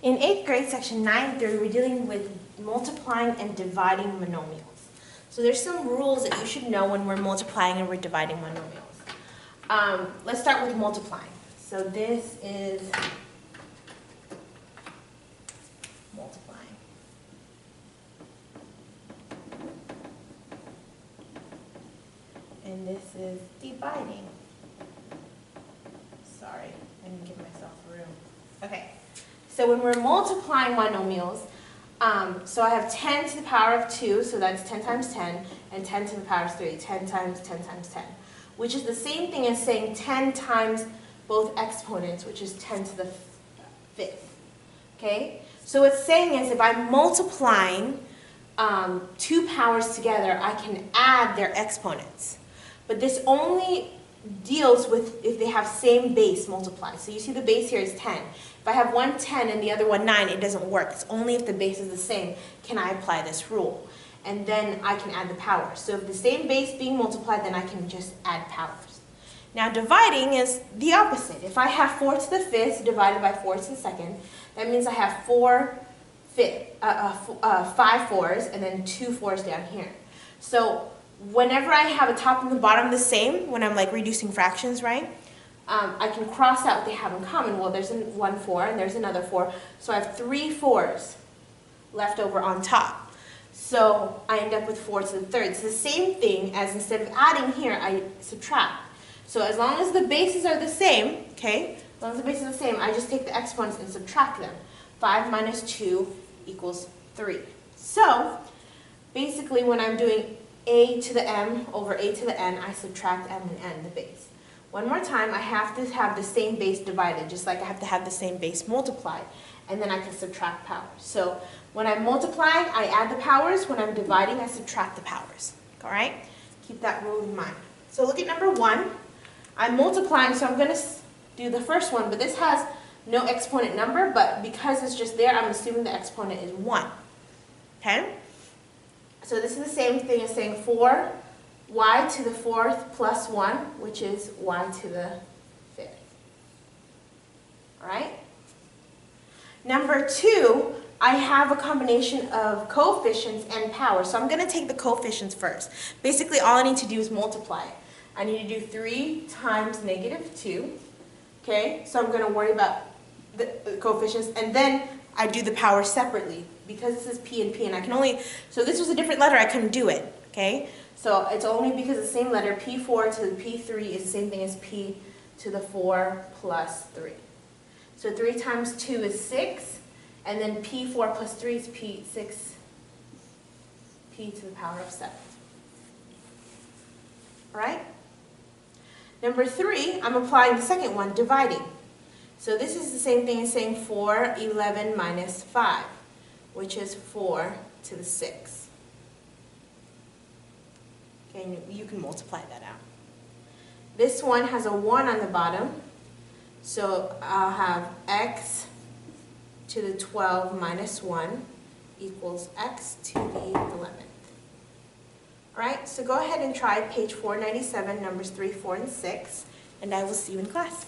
In 8th grade, section 9.3, we're dealing with multiplying and dividing monomials. So there's some rules that you should know when we're multiplying and we're dividing monomials. Let's start with multiplying. So this is multiplying. And this is dividing. Sorry, I didn't give myself room. Okay, so when we're multiplying monomials, so I have 10 to the power of 2, so that's 10 times 10, and 10 to the power of 3, 10 times 10 times 10, which is the same thing as saying 10 times both exponents, which is 10 to the 5th. Okay? So what's saying is if I'm multiplying two powers together, I can add their exponents. But this only deals with if they have same base multiplied. So you see the base here is 10. If I have one 10 and the other one 9, it doesn't work. It's only if the base is the same can I apply this rule. And then I can add the powers. So if the same base being multiplied, then I can just add powers. Now dividing is the opposite. If I have 4 to the 5th divided by 4 to the 2nd, that means I have 5 4s and then 2 4s down here. So whenever I have a top and the bottom the same, when I'm like reducing fractions, right? I can cross out what they have in common. Well, there's one 4 and there's another 4. So I have 3 4s left over on top. So I end up with 4 to the 3rd. It's the same thing as instead of adding here, I subtract. So as long as the bases are the same, okay, as long as the bases are the same, I just take the exponents and subtract them. 5 minus 2 equals 3. So basically when I'm doing a to the m over a to the n, I subtract m and n, the base. One more time, I have to have the same base divided, just like I have to have the same base multiplied, and then I can subtract powers. So when I'm multiplying, I add the powers. When I'm dividing, I subtract the powers. All right? Keep that rule in mind. So look at number 1. I'm multiplying, so I'm going to do the first one, but this has no exponent number, but because it's just there, I'm assuming the exponent is 1. Okay? So this is the same thing as saying 4y to the 4th plus 1, which is y to the 5th. All right? Number 2, I have a combination of coefficients and powers. So I'm going to take the coefficients first. Basically, all I need to do is multiply it. I need to do 3 times negative 2. Okay? So I'm going to worry about the coefficients, and then I do the powers separately. Because this is p and p, and I can only, so this was a different letter, I couldn't do it, okay? So it's only because the same letter, p4 to the p3 is the same thing as p to the 4 plus 3. So 3 times 2 is 6, and then p4 plus 3 is p6, p to the power of 7. All right? Number 3, I'm applying the second one, dividing. So this is the same thing as saying 4, 11 minus 5. Which is 4 to the 6. Okay, and you can multiply that out. This one has a 1 on the bottom, so I'll have x to the 12 minus 1 equals x to the 11th. All right, so go ahead and try page 497, numbers 3, 4, and 6, and I will see you in class.